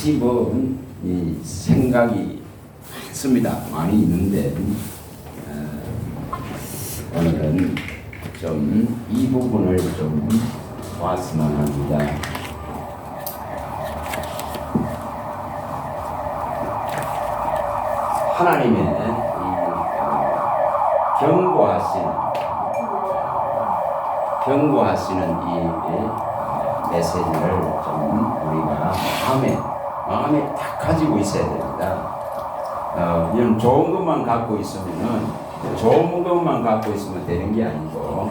다시 이 생각이 많습니다. 많이 있는데 오늘은 좀 이 부분을 좀 봤으면 합니다. 하나님의 경고하시는 이 메시지를 좀 우리가 마음에 딱 가지고 있어야 됩니다. 이런 좋은 것만 갖고 있으면 되는 게 아니고,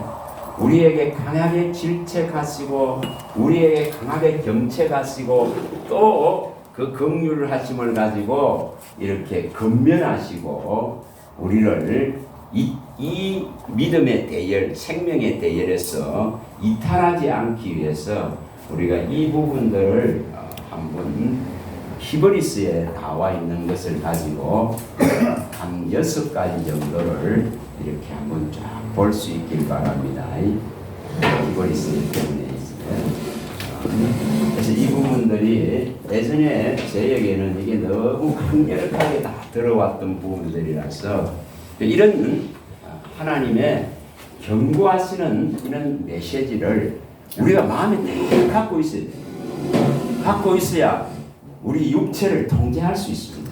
우리에게 강하게 질책하시고 우리에게 강하게 경책하시고 또 그 긍휼 하심을 가지고 이렇게 건면하시고 우리를 이 믿음의 대열, 생명의 대열에서 이탈하지 않기 위해서 우리가 이 부분들을 한번 히브리스에 나와 있는 것을 가지고 한 6가지 정도를 이렇게 한번 쫙 볼 수 있길 바랍니다. 히브리스 때문에 있어요. 그래서 이 부분들이 예전에 저에게는 이게 너무 강력하게 다 들어왔던 부분들이라서 이런 하나님의 경고하시는 이런 메시지를 우리가 마음에 딱 갖고 있어야 돼요. 갖고 있어야 우리 육체를 통제할 수 있습니다.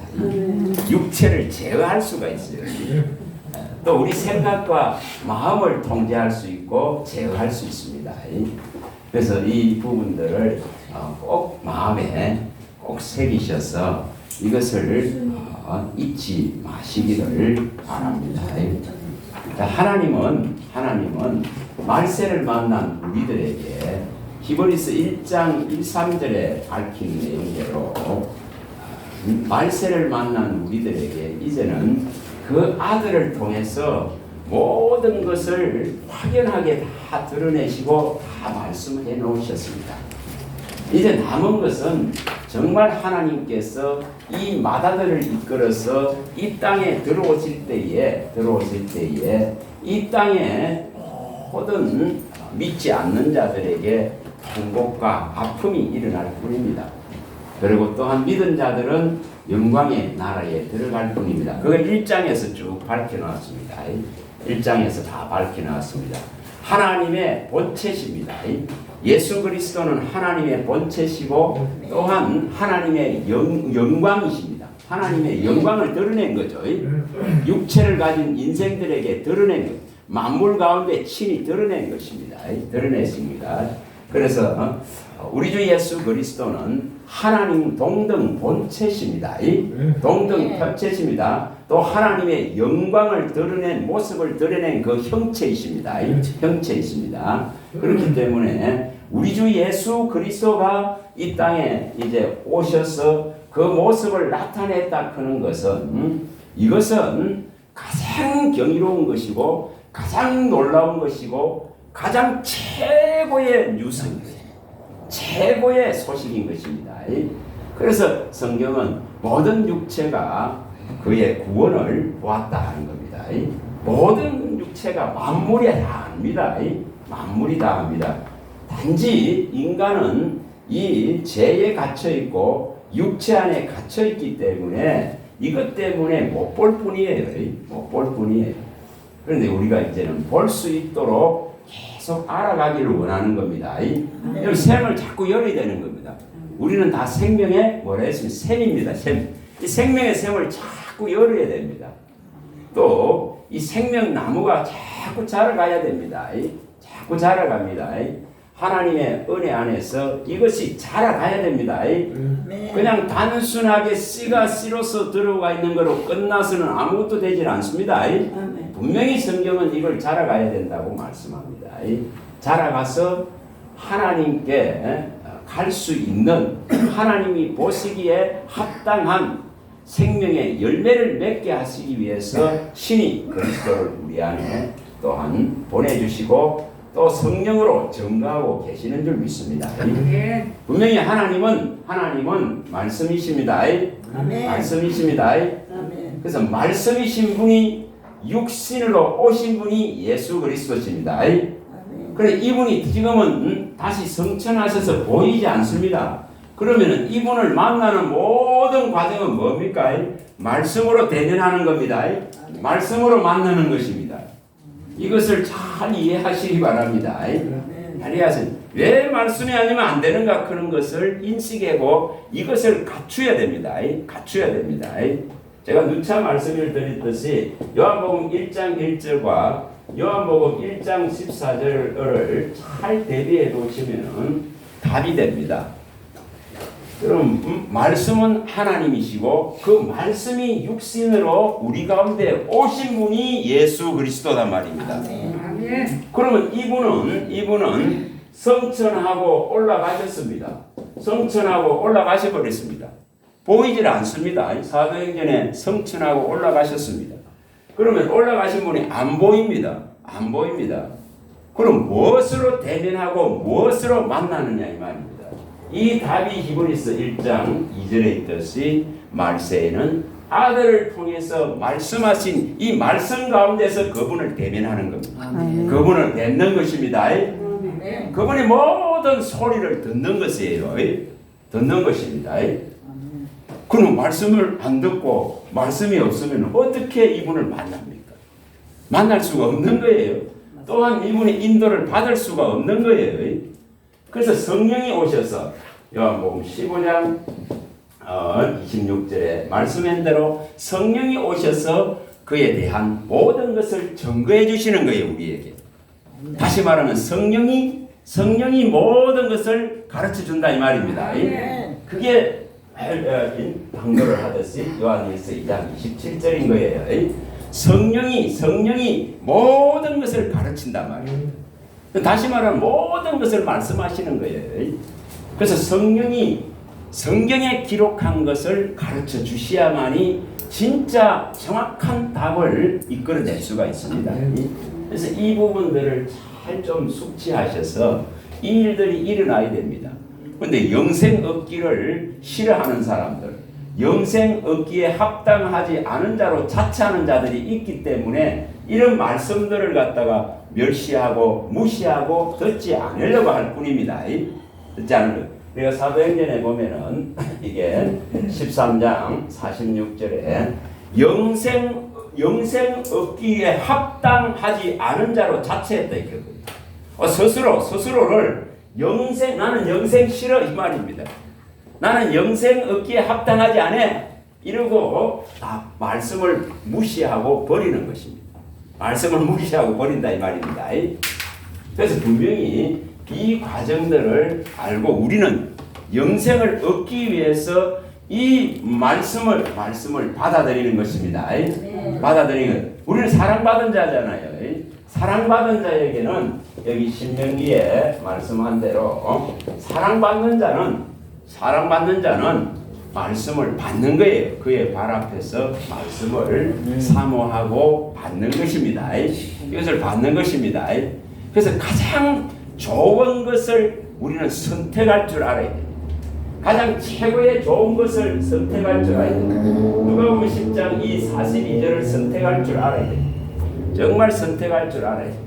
육체를 제어할 수가 있어요. 또 우리 생각과 마음을 통제할 수 있고 제어할 수 있습니다. 그래서 이 부분들을 꼭 마음에 꼭 새기셔서 이것을 잊지 마시기를 바랍니다. 하나님은 말세를 만난 우리들에게 히브리서 1장 1, 3절에 밝힌 내용대로 말세를 만난 우리들에게 이제는 그 아들을 통해서 모든 것을 확연하게 다 드러내시고 다 말씀해 놓으셨습니다. 이제 남은 것은 정말 하나님께서 이 마다들을 이끌어서 이 땅에 들어오실 때에 이 땅에 모든 믿지 않는 자들에게 통곡과 아픔이 일어날 뿐입니다. 그리고 또한 믿은 자들은 영광의 나라에 들어갈 뿐입니다. 그걸 1장에서 쭉 밝혀놨습니다. 1장에서 다 밝혀놨습니다. 하나님의 본체십니다. 예수 그리스도는 하나님의 본체시고 또한 하나님의 영광이십니다. 하나님의 영광을 드러낸 거죠. 육체를 가진 인생들에게 드러낸 것, 만물 가운데 친히 드러낸 것입니다. 드러냈습니다. 그래서 우리 주 예수 그리스도는 하나님 동등 본체십니다. 동등 편체십니다. 또 하나님의 영광을 드러낸 모습을 드러낸 그 형체이십니다. 형체이십니다. 그렇기 때문에 우리 주 예수 그리스도가 이 땅에 이제 오셔서 그 모습을 나타냈다 하는 것은 이것은 가장 경이로운 것이고 가장 놀라운 것이고 가장 최고의 뉴스입니다. 최고의 소식인 것입니다. 그래서 성경은 모든 육체가 그의 구원을 보았다 하는 겁니다. 모든 육체가 만물이 다 합니다. 만물이 다 합니다. 단지 인간은 이 죄에 갇혀 있고 육체 안에 갇혀 있기 때문에 이것 때문에 못 볼 뿐이에요. 못 볼 뿐이에요. 그런데 우리가 이제는 볼 수 있도록 계속 알아가기를 원하는 겁니다. 이 샘을 자꾸 열어야 되는 겁니다. 우리는 다 생명의 뭐라 했으면 샘입니다. 샘. 이 생명의 샘을 자꾸 열어야 됩니다. 또 이 생명나무가 자꾸 자라가야 됩니다. 자꾸 자라갑니다. 하나님의 은혜 안에서 이것이 자라가야 됩니다. 그냥 단순하게 씨가 씨로서 들어가 있는 거로 끝나서는 아무것도 되질 않습니다. 분명히 성경은 이걸 자라가야 된다고 말씀합니다. 자라가서 하나님께 갈 수 있는, 하나님이 보시기에 합당한 생명의 열매를 맺게 하시기 위해서 신이 그리스도를 우리 안에 또한 보내주시고 또 성령으로 증거하고 계시는 줄 믿습니다. 분명히 하나님은 말씀이십니다. 말씀이십니다. 그래서 말씀이신 분이 육신으로 오신 분이 예수 그리스도십니다. 그래 이분이 지금은 다시 성천하셔서 보이지 않습니다. 그러면은 이분을 만나는 모든 과정은 뭡니까? 말씀으로 대면하는 겁니다. 말씀으로 만나는 것입니다. 이것을 잘 이해하시기 바랍니다. 왜 말씀이 아니면 안 되는가 그런 것을 인식하고 이것을 갖춰야 됩니다. 갖춰야 됩니다. 제가 누차 말씀을 드렸듯이 요한복음 1장 1절과 요한복음 1장 14절을 잘 대비해 놓으시면 답이 됩니다. 그럼 말씀은 하나님이시고 그 말씀이 육신으로 우리 가운데 오신 분이 예수 그리스도단 말입니다. 그러면 이분은 성천하고 올라가셨습니다. 성천하고 올라가셔 버렸습니다. 보이질 않습니다. 사도행전에 성천하고 올라가셨습니다. 그러면 올라가신 분이 안 보입니다. 안 보입니다. 그럼 무엇으로 대면하고 무엇으로 만나느냐 이 말입니다. 이 답이 히브리서 1장 2절에 있듯이 말세에는 아들을 통해서 말씀하신 이 말씀 가운데서 그분을 대면하는 겁니다. 그분을 뵙는 것입니다. 그분이 모든 소리를 듣는 것이에요. 듣는 것입니다. 그럼 말씀을 안 듣고 말씀이 없으면 어떻게 이분을 만납니까? 만날 수가 없는 거예요. 또한 이분의 인도를 받을 수가 없는 거예요. 그래서 성령이 오셔서 요한복음 15장 26절에 말씀한 대로 성령이 오셔서 그에 대한 모든 것을 증거해 주시는 거예요. 우리에게. 다시 말하면 성령이 모든 것을 가르쳐 준다 이 말입니다. 그게 방도를 하듯이 요한일서 2장 27절인 거예요. 성령이 모든 것을 가르친단 말이에요. 다시 말하면 모든 것을 말씀하시는 거예요. 그래서 성경에 기록한 것을 가르쳐 주셔야만이 진짜 정확한 답을 이끌어낼 수가 있습니다. 그래서 이 부분들을 잘 좀 숙지하셔서 이 일들이 일어나야 됩니다. 그런데 영생 얻기를 싫어하는 사람들, 영생 얻기에 합당하지 않은 자로 자처하는 자들이 있기 때문에 이런 말씀들을 갖다가 멸시하고 무시하고 듣지 않으려고 할 뿐입니다. 듣지 않으려고. 우리가 사도행전에 보면은 이게 13장 46절에 영생 얻기에 합당하지 않은 자로 자처했다 이거거든요. 스스로를 나는 영생 싫어 이 말입니다. 나는 영생 얻기에 합당하지 않아 이러고 말씀을 무시하고 버리는 것입니다. 말씀을 무시하고 버린다 이 말입니다. 그래서 분명히 이 과정들을 알고 우리는 영생을 얻기 위해서 이 말씀을 받아들이는 것입니다. 받아들이는 것. 우리는 사랑받은 자잖아요. 사랑받은 자에게는 여기 신명기에 말씀한 대로 사랑받는 자는 말씀을 받는 거예요. 그의 발 앞에서 말씀을 사모하고 받는 것입니다. 이것을 받는 것입니다. 그래서 가장 좋은 것을 우리는 선택할 줄 알아야 됩니다. 가장 최고의 좋은 것을 선택할 줄 알아야 됩니다. 누가복음 10장 이 42절을 선택할 줄 알아야 됩니다. 정말 선택할 줄 알아야 됩니다.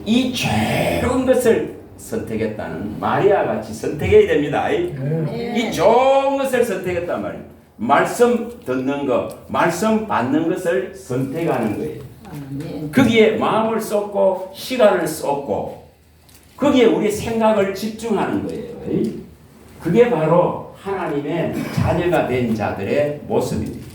이 좋은 것을 선택했다는 마리아 같이 선택해야 됩니다. 이 좋은 것을 선택했단 말이에요. 말씀 듣는 것, 말씀 받는 것을 선택하는 거예요. 거기에 마음을 쏟고 시간을 쏟고 거기에 우리 생각을 집중하는 거예요. 그게 바로 하나님의 자녀가 된 자들의 모습입니다.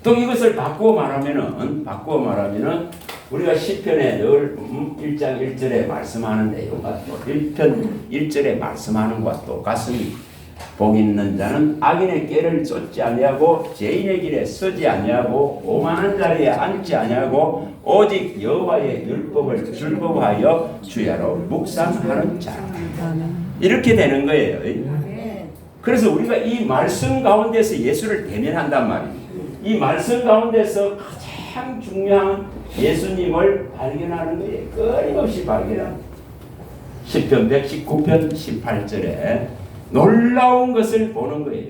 또 이것을 바꾸어 말하면은 우리가 시편에 늘 1장 1절에 말씀하는 내용과 또 1편 1절에 말씀하는 것과 똑같습니다. 복 있는 자는 악인의 꾀를 쫓지 아니하고 죄인의 길에 서지 아니하고 오만한 자리에 앉지 아니하고 오직 여호와의 율법을 즐거워하여 주야로 묵상하는 자. 이렇게 되는 거예요. 그래서 우리가 이 말씀 가운데서 예수를 대면한단 말입니다. 이 말씀 가운데서 가장 중요한 예수님을 발견하는 거예요. 끊임없이 발견합니다. 시편 119편 18절에 놀라운 것을 보는 거예요.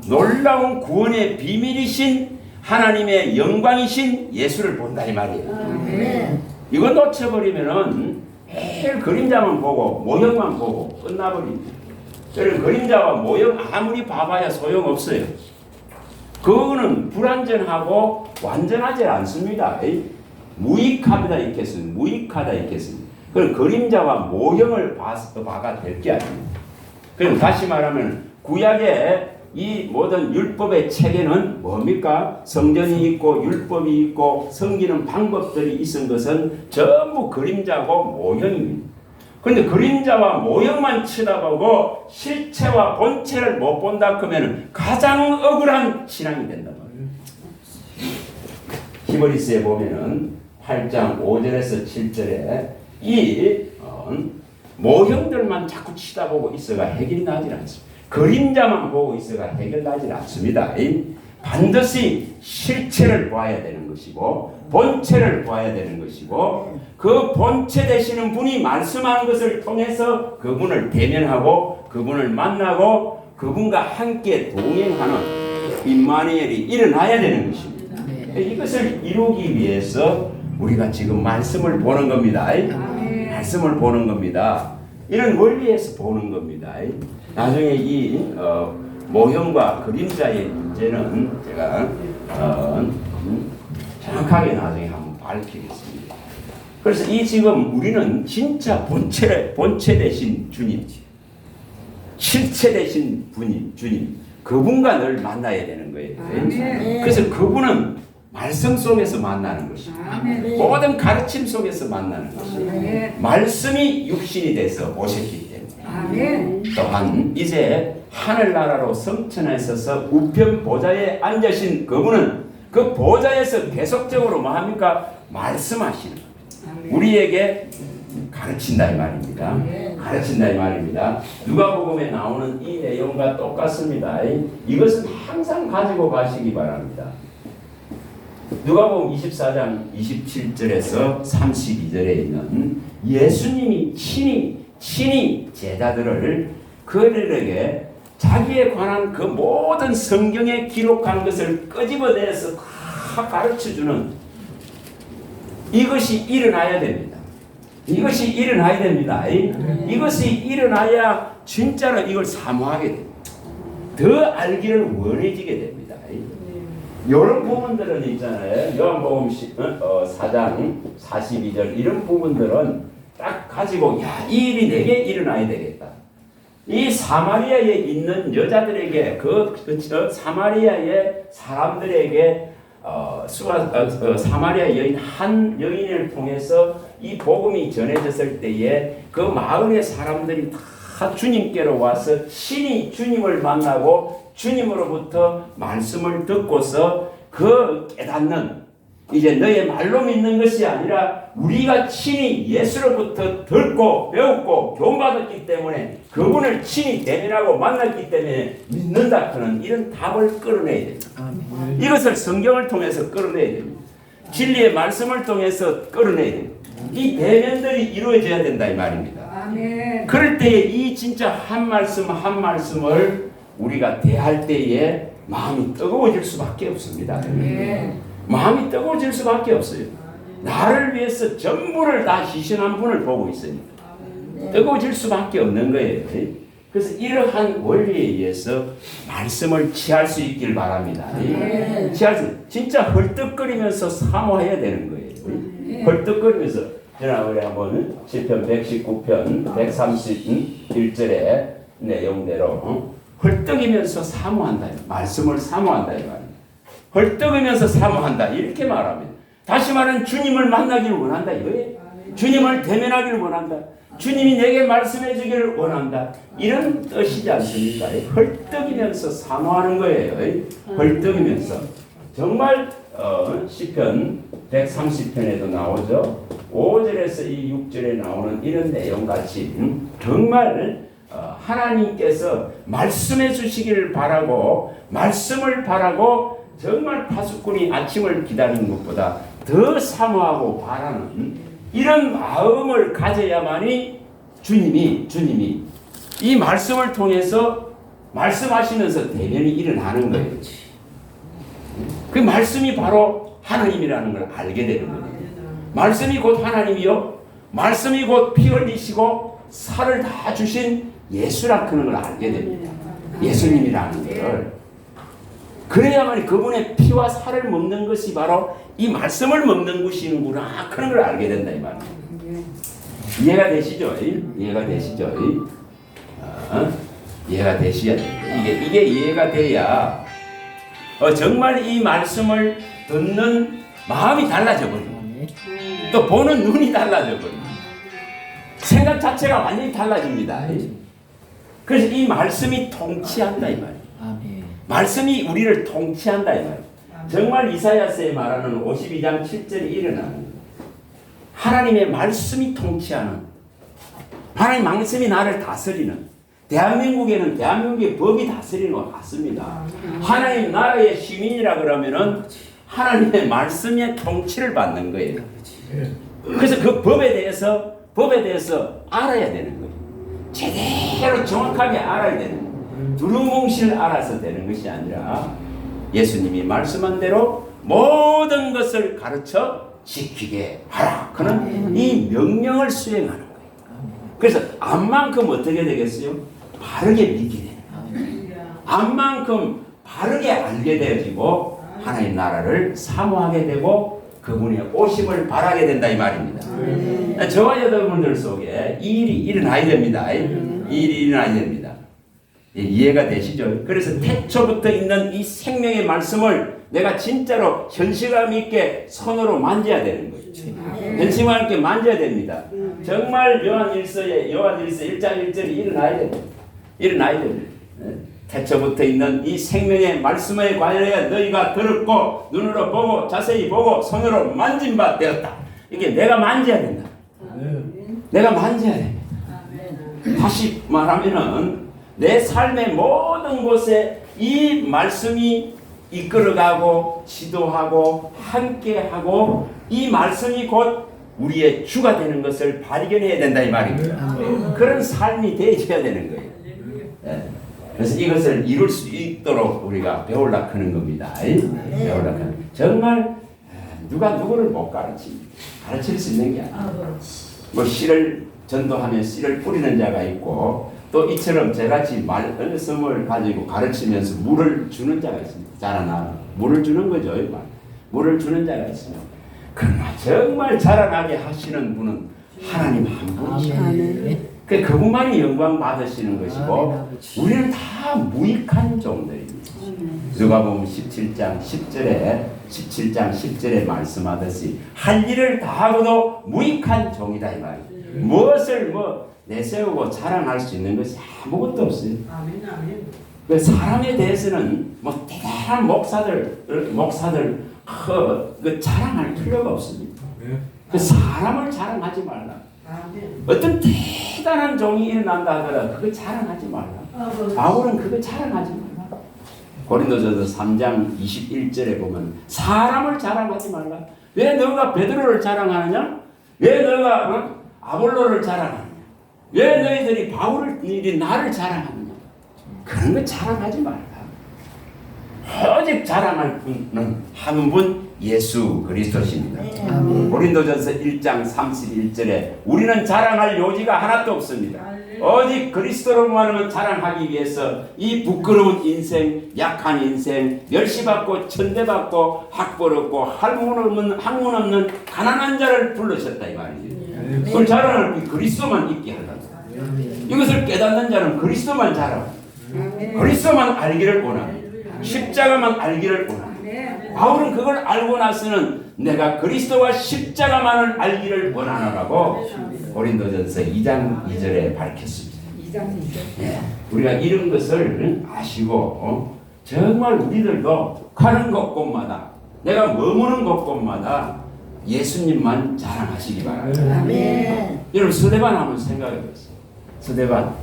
놀라운 구원의 비밀이신 하나님의 영광이신 예수를 본다 이 말이에요. 이거 놓쳐버리면은 매일 그림자만 보고 모형만 보고 끝나버립니다. 여러분 그림자와 모형 아무리 봐봐야 소용없어요. 그거는 불완전하고 완전하지 않습니다. 무익합니다. 있겠습니다. 무익하다 있겠습니다. 그럼 그림자와 모형을 봐가 될 게 아닙니다. 그럼 다시 말하면 구약의 이 모든 율법의 체계는 뭡니까? 성전이 있고 율법이 있고 섬기는 방법들이 있은 것은 전부 그림자고 모형입니다. 그런데 그림자와 모형만 쳐다보고 실체와 본체를 못 본다 그러면 가장 억울한 신앙이 된단 말이에요. 히브리서에 보면은 8장 5절에서 7절에 이 모형들만 자꾸 치다보고 있어가 해결이 나질 않습니다. 그림자만 보고 있어가 해결나질 않습니다. 반드시 실체를 봐야 되는 것이고 본체를 봐야 되는 것이고 그 본체 되시는 분이 말씀하는 것을 통해서 그분을 대면하고 그분을 만나고 그분과 함께 동행하는 임마누엘이 일어나야 되는 것입니다. 이것을 이루기 위해서 우리가 지금 말씀을 보는 겁니다. 말씀을 보는 겁니다. 이런 원리에서 보는 겁니다. 나중에 이 모형과 그림자의 문제는 제가 정확하게 나중에 한번 밝히겠습니다. 그래서 이 지금 우리는 진짜 본체 되신 주님, 실체 되신 분이 주님, 그분과 늘 만나야 되는 거예요. 그래서 그분은 말씀 속에서 만나는 것입니다. 모든 가르침 속에서 만나는 것입니다. 말씀이 육신이 돼서 오셨기 때문에 또한 이제 하늘나라로 성천에 있어서 우편 보좌에 앉으신 그분은 그 보좌에서 계속적으로 뭐합니까? 말씀하시는 우리에게 가르친다 이 말입니다. 가르친다 이 말입니다. 누가복음에 나오는 이 내용과 똑같습니다. 이것은 항상 가지고 가시기 바랍니다. 누가복음 24장 27절에서 32절에 있는 예수님이 친히 제자들을 그들에게 자기에 관한 그 모든 성경에 기록한 것을 끄집어내서 다 가르쳐주는 이것이 일어나야 됩니다. 이것이 일어나야 됩니다. 이것이 일어나야 진짜로 이걸 사모하게 됩니다. 더 알기를 원해지게 됩니다. 이런 부분들은 있잖아요. 요한복음 4장 42절 이런 부분들은 딱 가지고 이 일이 내게 일어나야 되겠다. 이 사마리아에 있는 여자들에게 사마리아의 사람들에게 사마리아 여인 한 여인을 통해서 이 복음이 전해졌을 때에 그 마을의 사람들이 다 주님께로 와서 친히 주님을 만나고 주님으로부터 말씀을 듣고서 그 깨닫는 이제 너의 말로 믿는 것이 아니라 우리가 친히 예수로부터 듣고 배웠고 교훈받았기 때문에 그분을 친히 대면하고 만났기 때문에 믿는다 하는 이런 답을 끌어내야 됩니다. 이것을 성경을 통해서 끌어내야 됩니다. 진리의 말씀을 통해서 끌어내야 됩니다. 이 대면들이 이루어져야 된다 이 말입니다. 그럴 때에 이 진짜 한 말씀 한 말씀을 우리가 대할 때에 마음이 뜨거워질 수밖에 없습니다. 마음이 뜨거워질 수밖에 없어요. 나를 위해서 전부를 다 희생한 분을 보고 있으니까 뜨거워질 수밖에 없는 거예요. 그래서 이러한 원리에 의해서 말씀을 취할 수 있길 바랍니다. 진짜 헐떡거리면서 사모해야 되는 거예요. 헐떡거리면서 지난번에 한번 시편 119편 131절의 내용대로 헐떡이면서 사모한다. 말씀을 사모한다 이 말입니다. 헐떡이면서 사모한다 이렇게 말합니다. 다시 말하면 주님을 만나기를 원한다 이거예요. 주님을 대면하기를 원한다. 주님이 내게 말씀해 주기를 원한다. 이런 뜻이지 않습니까? 헐떡이면서 사모하는 거예요. 헐떡이면서 정말 시편 130편에도 나오죠. 5절에서 이 6절에 나오는 이런 내용같이 정말 하나님께서 말씀해 주시기를 바라고 말씀을 바라고 정말 파수꾼이 아침을 기다리는 것보다 더 사모하고 바라는 이런 마음을 가져야만이 주님이 이 말씀을 통해서 말씀하시면서 대면이 일어나는 거예요. 그 말씀이 바로 하나님이라는 걸 알게 되는 거예요. 말씀이 곧 하나님이요 말씀이 곧 피 흘리시고 살을 다 주신 예수라 그런 걸 알게 됩니다. 예수님이라는 걸. 그래야만 그분의 피와 살을 먹는 것이 바로 이 말씀을 먹는 것이구나 그런 걸 알게 된다 이 말이에요. 이해가 되시죠? 이해가 되시죠? 이해가 되셔야 돼요. 이게 이해가 돼야 정말 이 말씀을 듣는 마음이 달라져 버리고 또 보는 눈이 달라져 버리고 생각 자체가 완전히 달라집니다. 그래서 이 말씀이 통치한다 이 말이에요. 말씀이 우리를 통치한다 이 말이에요. 정말 이사야서에 말하는 52장 7절이 일어나는 거예요. 하나님의 말씀이 통치하는, 하나님의 말씀이 나를 다스리는, 대한민국에는 대한민국의 법이 다스리는 것 같습니다. 하나님 나라의 시민이라 그러면은 하나님의 말씀의 통치를 받는 거예요. 그래서 그 법에 대해서 알아야 되는 거예요. 제대로 정확하게 알아야 되는 거예요. 두루뭉실 알아서 되는 것이 아니라 예수님이 말씀한 대로 모든 것을 가르쳐 지키게 하라. 그는 이 명령을 수행하는 거예요. 그래서 암만큼 어떻게 되겠어요? 바르게 믿게 되는 거예요. 암만큼 바르게 알게 되어지고 하나님 나라를 사모하게 되고 그분의 오심을 바라게 된다 이 말입니다. 저와 여러분들 속에 이 일이 일어나야 됩니다. 이 일이 일어나야 됩니다. 이해가 되시죠? 그래서 태초부터 있는 이 생명의 말씀을 내가 진짜로 현실감 있게 손으로 만져야 되는 거예요. 현실감 있게 만져야 됩니다. 정말 요한일서 1장 1절이 일어나야 됩니다. 일어나야 됩니다. 태초부터 있는 이 생명의 말씀에 관하여 너희가 들었고 눈으로 보고 자세히 보고 손으로 만진 바 되었다. 이게 내가 만져야 된다. 내가 만져야 됩니다. 다시 말하면은 내 삶의 모든 곳에 이 말씀이 이끌어가고 지도하고 함께하고 이 말씀이 곧 우리의 주가 되는 것을 발견해야 된다 이 말입니다. 그런 삶이 되어야 되는 거예요. 네. 그래서 이것을 이룰 수 있도록 우리가 배우려고 하는 겁니다. 배우려고 하는. 정말 누가 누구를 못 가르칩니다. 가르칠 수 있는 게 아니에요. 뭐 씨를 전도하면 씨를 뿌리는 자가 있고 또 이처럼 저같이 말씀을 가지고 가르치면서 물을 주는 자가 있습니다. 자라나 물을 주는 거죠. 물을 주는 자가 있습니다. 그러나 정말 자라나게 하시는 분은 하나님 한 분이시죠. 그분만이 영광 받으시는 것이고 우리는 다 무익한 종들입니다. 누가복음 17장 10절에 말씀하듯이 할 일을 다 하고도 무익한 종이다 이 말이에요. 무엇을 내세우고 자랑할 수 있는 것이 아무것도 없어요. 그 사람에 대해서는 대단한 목사들 그 자랑할 필요가 없습니다. 그 사람을 자랑하지 말라. 어떤 대단한 종이 일어난다 하더라도 그거 자랑하지 말라. 바울은 그거 자랑하지 말라. 고린도전서 3장 21절에 보면 사람을 자랑하지 말라. 왜 너가 베드로를 자랑하느냐? 왜 너가 아볼로를 자랑하느냐? 왜 너희들이 바울을 나를 자랑하느냐? 그런 거 자랑하지 말라. 오직 자랑할 분은 한 분 예수 그리스도십니다. 고린도전서 1장 31절에 우리는 자랑할 요지가 하나도 없습니다. 오직 그리스도로만 자랑하기 위해서 이 부끄러운 인생, 약한 인생, 멸시받고 천대받고 학벌 없고 학문 없는 가난한 자를 불러셨다 이 말이죠. 그걸 자랑을 그리스도만 있게 하려고. 이것을 깨닫는 자는 그리스도만 자랑, 그리스도만 알기를 원합니다. 십자가만 알기를 원합니다. 바울은 그걸 알고 나서는 내가 그리스도와 십자가만을 알기를 원하노라고 고린도전서 2장 2절에 밝혔습니다. 네, 우리가 이런 것을 아시고 정말 우리들도 가는 곳곳마다 내가 머무는 곳곳마다 예수님만 자랑하시기 바랍니다. 여러분 스데반 한번 생각해 보세요. 스데반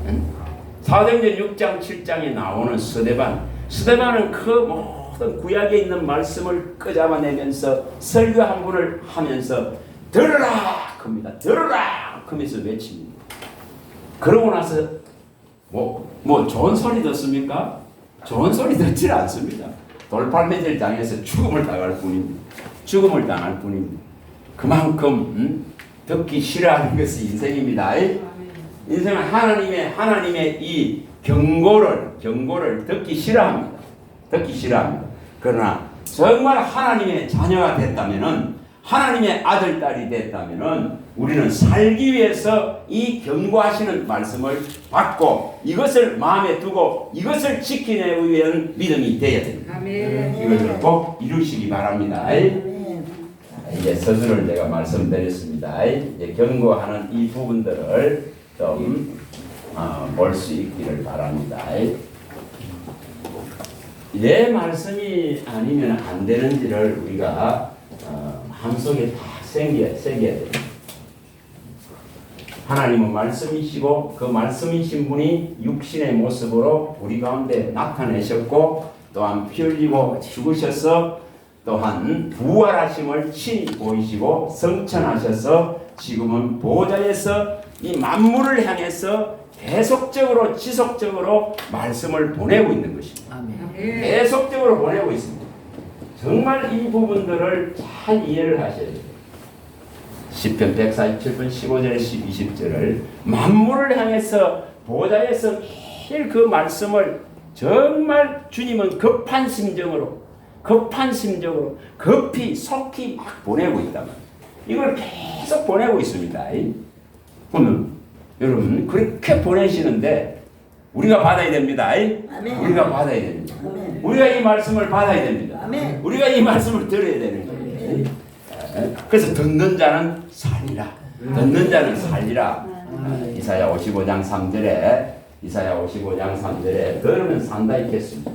사도행전 6장 7장에 나오는 스데반은 그 모든 구약에 있는 말씀을 끄잡아내면서 설교 한 분을 하면서 들으라 겁니다. 들으라 하면서 외칩니다. 그러고 나서 좋은 소리 듣습니까? 좋은 소리 듣지 않습니다. 돌팔매질 당해서 죽음을 당할 뿐입니다. 죽음을 당할 뿐입니다. 그만큼 듣기 싫어하는 것이 인생입니다. 인생은 하나님의 이 경고를 듣기 싫어합니다. 듣기 싫어합니다. 그러나 정말 하나님의 자녀가 됐다면은, 하나님의 아들, 딸이 됐다면은 우리는 살기 위해서 이 경고하시는 말씀을 받고 이것을 마음에 두고 이것을 지키기 위한 믿음이 되어야 됩니다. 이것을 꼭 이루시기 바랍니다. 이제 서술을 제가 말씀드렸습니다. 이제 경고하는 이 부분들을 좀 볼 수 있기를 바랍니다. 내 말씀이 아니면 안 되는지를 우리가 마음속에 다 새겨야 됩니다. 하나님은 말씀이시고 그 말씀이신 분이 육신의 모습으로 우리 가운데 나타내셨고, 또한 피 흘리고 죽으셔서 또한 부활하심을 친히 보이시고 성천하셔서 지금은 보좌에서 이 만물을 향해서 계속적으로 지속적으로 말씀을 보내고 있는 것입니다. 계속적으로 보내고 있습니다. 정말 이 부분들을 잘 이해를 하셔야 돼요. 시편 147편 15절 20절을 만물을 향해서 보좌에서 매일 그 말씀을 정말 주님은 급한 심정으로 급히 속히 막 보내고 있단 말이에요. 이걸 계속 보내고 있습니다. 오늘 여러분 그렇게 보내시는데 우리가 받아야 됩니다. 우리가 받아야 됩니다. 우리가 이 말씀을 받아야 됩니다. 우리가 이 말씀을 들어야 되는 거예요. 그래서 듣는 자는 살리라. 듣는 자는 살리라. 이사야 55장 3절에 들으면 산다 있겠습니다.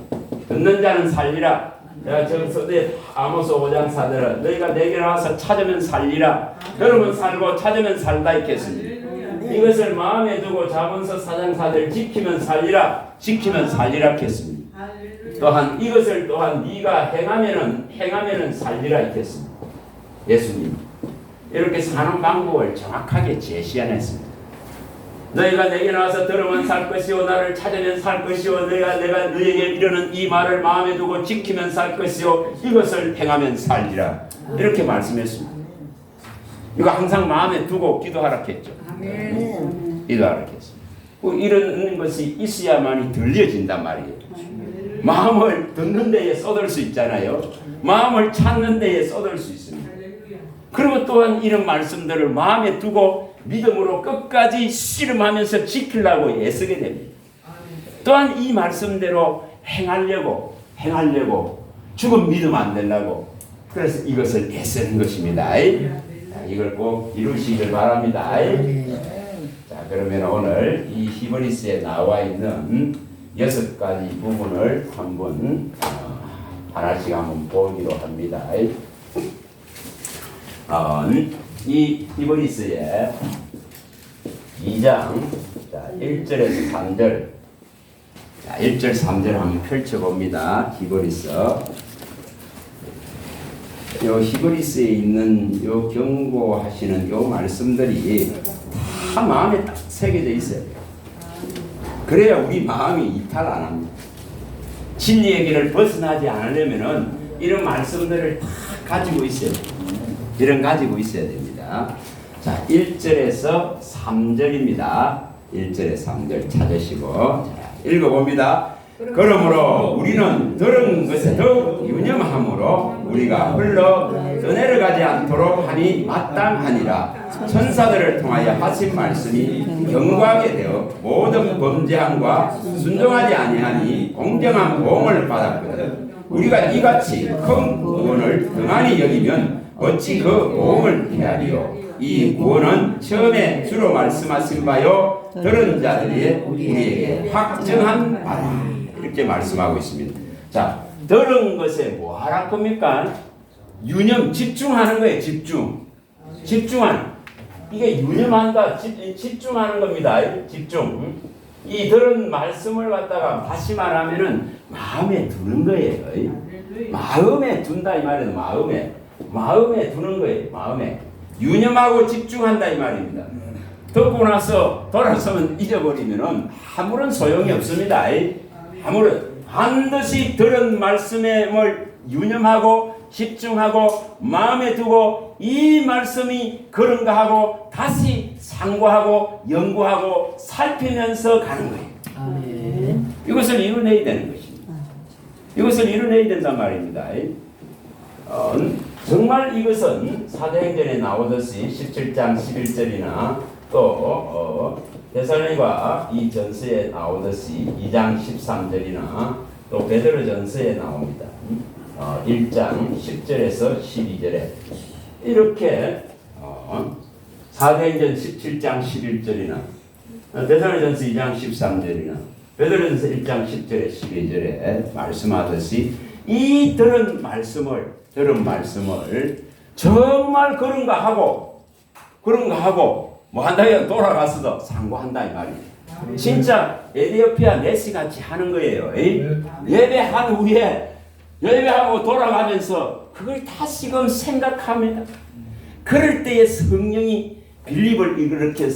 듣는 자는 살리라. 내가 저서대 아모스 5장 4절에 너희가 내게 나와서 찾으면 살리라. 들으면 살고 찾으면 살다 있겠습니다. 이것을 마음에 두고 잠언서 4장 4절 지키면 살리라 했습니다. 또한 이것을 또한 네가 행하면은 살리라 했습니다. 예수님 이렇게 사는 방법을 정확하게 제시해냈습니다. 너희가 내게 나와서 들으면 살 것이요 나를 찾으면 살 것이요 내가 너희에게 이르는 이 말을 마음에 두고 지키면 살 것이요 이것을 행하면 살리라 이렇게 말씀했습니다. 이거 항상 마음에 두고 기도하라 했죠. 기도하라 했습니다. 이런 것이 있어야만이 들려진단 말이에요. 마음을 듣는 데에 쏟을 수 있잖아요. 마음을 찾는 데에 쏟을 수 있습니다. 그리고 또한 이런 말씀들을 마음에 두고 믿음으로 끝까지 씨름하면서 지키려고 애쓰게 됩니다. 또한 이 말씀대로 행하려고 죽은 믿음 안 되려고 그래서 이것을 애쓰는 것입니다. 이걸 꼭 이루시길 바랍니다. 자, 그러면 오늘 이 히브리스에 나와 있는 6가지 부분을 한번 하나씩 한번 보기로 합니다. 이 히브리스의 2장 1절에서 3절 1절 3절 한번 펼쳐봅니다. 히브리스 요 히브리스에 있는 요 경고하시는 요 말씀들이 다 마음에 딱 새겨져 있어요. 그래야 우리 마음이 이탈 안 합니다. 진리의 길을 벗어나지 않으려면은 이런 말씀들을 다 가지고 있어야 돼요. 이런 가지고 있어야 됩니다. 자, 1절에서 3절입니다. 1절에 3절 찾으시고 자, 읽어봅니다. 그러므로 우리는 들은 것에 더욱 유념함으로 우리가 흘러 떠내려가지 않도록 하니 마땅하니라. 천사들을 통하여 하신 말씀이 경고하게 되어 모든 범죄함과 순종하지 아니하니 공정한 보응을 받았거든. 우리가 이같이 큰 구원을 등한히 여기면 어찌 그 보응을 피하리요. 이 구원은 처음에 주로 말씀하신 바요 들은 자들이 우리에게 확증한 바라. 이렇게 말씀하고 있습니다. 자, 들은 것에 뭐 하라 겁니까? 유념, 집중하는 거예요. 집중하는. 이게 유념한다, 집중하는 겁니다. 집중. 이 들은 말씀을 갖다가 다시 말하면은 마음에 두는 거예요. 마음에 둔다 이 말이에요. 마음에 두는 거예요. 마음에 유념하고 집중한다 이 말입니다. 듣고 나서 돌아서면 잊어버리면은 아무런 소용이 없습니다. 아무런 반드시 들은 말씀을 유념하고 집중하고 마음에 두고 이 말씀이 그런가 하고 다시 상고하고 연구하고 살피면서 가는 거예요. 아멘. 이것을 이뤄내야 되는 것입니다. 이것을 이뤄내야 된단 말입니다. 정말 이것은 사도행전에 나오듯이 17장 11절이나 또 데살로니가 이 전서에 나오듯이 2장 13절이나 또 베드로전서에 나옵니다. 1장 10절에서 12절에 이렇게 사도행전 17장 11절이나 데살로니전서 2장 13절이나 베드로전서 1장 10절에 12절에 말씀하듯이 이 들은 말씀을 정말 그런가 하고 뭐 한다면 돌아가서도 상고한다 이 말이에요. 진짜 에티오피아 네시 같이 하는 거예요. 예배한 후에 예배하고 돌아가면서 그걸 다시금 생각합니다. 그럴 때에 성령이 빌립을 이렇게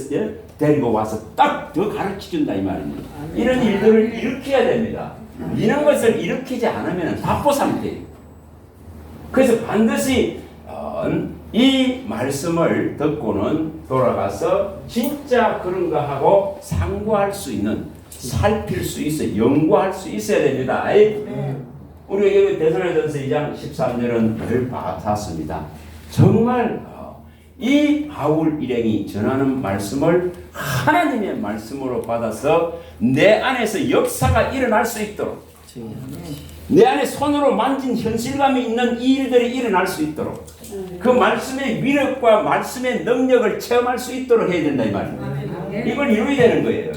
데리고 와서 딱 더 가르쳐준다 이 말입니다. 이런 일들을 일으켜야 됩니다. 이런 것을 일으키지 않으면 답보 상태예요. 그래서 반드시 이 말씀을 듣고는 돌아가서 진짜 그런가 하고 상고할 수 있는, 살필 수 있어요. 연구할 수 있어야 됩니다. 우리 여기 데살로니가전서 2장 13절은 늘 봤습니다. 정말 이 바울 일행이 전하는 말씀을 하나님의 말씀으로 받아서 내 안에서 역사가 일어날 수 있도록, 내 안에 손으로 만진 현실감이 있는 이 일들이 일어날 수 있도록, 그 말씀의 위력과 말씀의 능력을 체험할 수 있도록 해야 된다 이 말입니다. 이걸 이루어야 되는 거예요.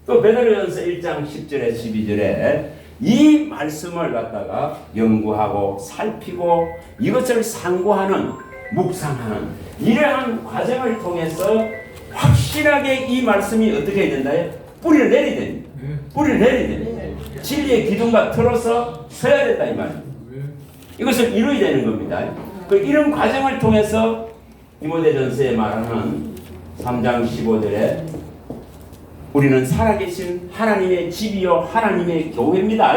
또 베드로전서 1장 10절에 12절에 이 말씀을 갖다가 연구하고 살피고 이것을 상고하는, 묵상하는 이러한 과정을 통해서 확실하게 이 말씀이 어떻게 해야 된다요? 뿌리를 내려야 됩니다. 뿌리를 내려야 됩니다. 진리의 기둥과 틀어서 서야 된다 이 말입니다. 이것을 이루어야 되는 겁니다. 이런 과정을 통해서 디모데전서에 말하는 3장 15절에 우리는 살아계신 하나님의 집이요 하나님의 교회입니다.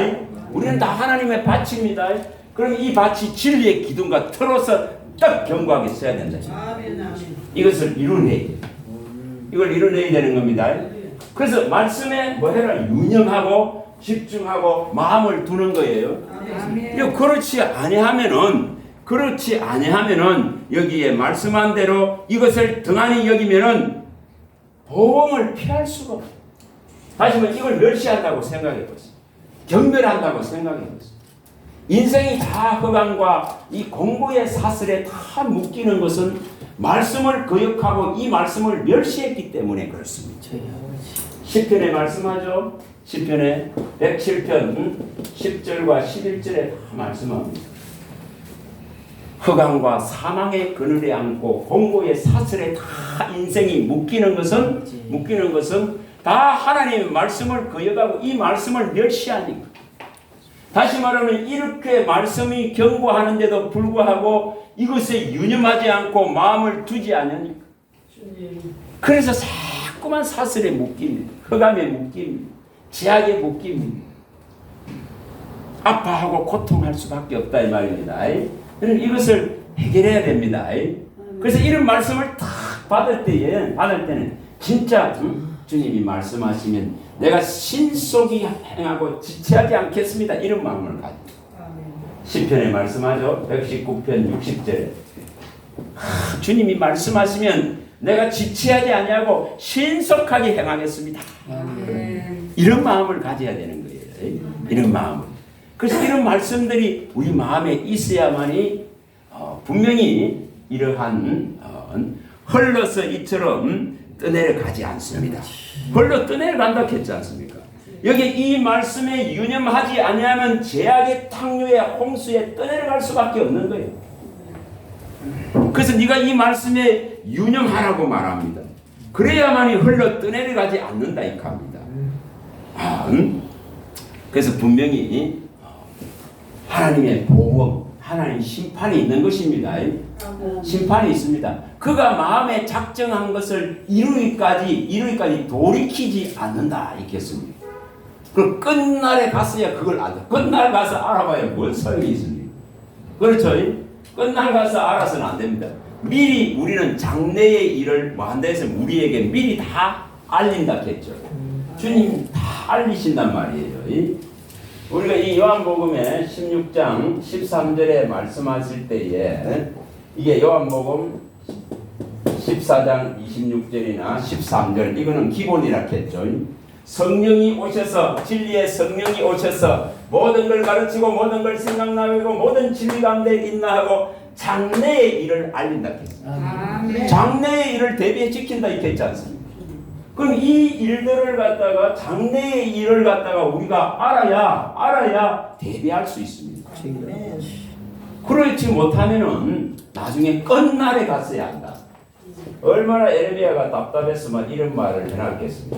우리는 다 하나님의 밭입니다. 그럼 이 밭이 진리의 기둥과 틀어서 딱 견고하게 서야 된다. 이것을 이루어내야 돼요. 이걸 이루어내야 되는 겁니다. 그래서 말씀에 뭐 해라? 유념하고 집중하고 마음을 두는 거예요. 그렇지 아니하면은 여기에 말씀한 대로 이것을 등한히 여기면은 보험을 피할 수가 없어요. 다시 말해 이걸 멸시한다고 생각해 보세요. 경멸한다고 생각해 보세요. 인생이 다 허강과 이 공부의 사슬에 다 묶이는 것은 말씀을 거역하고 이 말씀을 멸시했기 때문에 그렇습니다. 시편에 말씀하죠. 시편에 107편 10절과 11절에 다 말씀합니다. 허강과 사망의 그늘에 앉고 공고의 사슬에 다 인생이 묶이는 것은 다 하나님의 말씀을 거역하고 이 말씀을 멸시하니까. 다시 말하면 이렇게 말씀이 경고하는데도 불구하고 이것에 유념하지 않고 마음을 두지 않으니까. 그래서 자꾸만 사슬에 묶입니다. 허감에 묶입니다. 제약에 묶입니다. 아파하고 고통할 수밖에 없다 이 말입니다. 이것을 해결해야 됩니다. 그래서 이런 말씀을 딱 받을 때는 진짜 주님이 말씀하시면 내가 신속히 행하고 지체하지 않겠습니다. 이런 마음을 가지고 시편에 말씀하죠. 119편 60절에 주님이 말씀하시면 내가 지체하지 아니하고 신속하게 행하겠습니다. 이런 마음을 가져야 되는 거예요. 이런 마음을. 그래서 이런 말씀들이 우리 마음에 있어야만이 분명히 이러한 흘러서 이처럼 떠내려가지 않습니다. 홀로 떠내려간다고 했지 않습니까? 여기 이 말씀에 유념하지 아니하면 제약의 탕류에 홍수에 떠내려갈 수밖에 없는 거예요. 그래서 네가 이 말씀에 유념하라고 말합니다. 그래야만이 흘러 떠내려가지 않는다 이 겁니다. 그래서 분명히 하나님의 보험, 하나님 심판이 있는 것입니다. 심판이 있습니다. 그가 마음에 작정한 것을 이루기까지 돌이키지 않는다 이겠습니다. 그럼 끝날에 갔어야 그걸 안다. 끝날 가서 알아봐야 뭔 소용이 있습니까? 그렇죠? 끝나고 가서 알아서는 안 됩니다. 미리 우리는 장래의 일을 뭐 한다 해서 우리에게 미리 다 알린다 했죠. 주님 다 알리신단 말이에요. 우리가 이 요한복음의 16장 13절에 말씀하실 때에 이게 요한복음 14장 26절이나 13절 이거는 기본이라 했죠. 성령이 오셔서 진리의 성령이 오셔서 모든 걸 가르치고 모든 걸 생각나고 모든 진리 가운데 있나 하고 장래의 일을 알린다 했어요. 장래의 일을 대비해 지킨다 이렇게 했지 않습니까? 그럼 이 일들을 갖다가 장래의 일을 갖다가 우리가 알아야 대비할 수 있습니다. 그렇지 못하면은 나중에 끝날에 갔어야 한다. 얼마나 에레미야가 답답했으면 이런 말을 해놨겠습니까?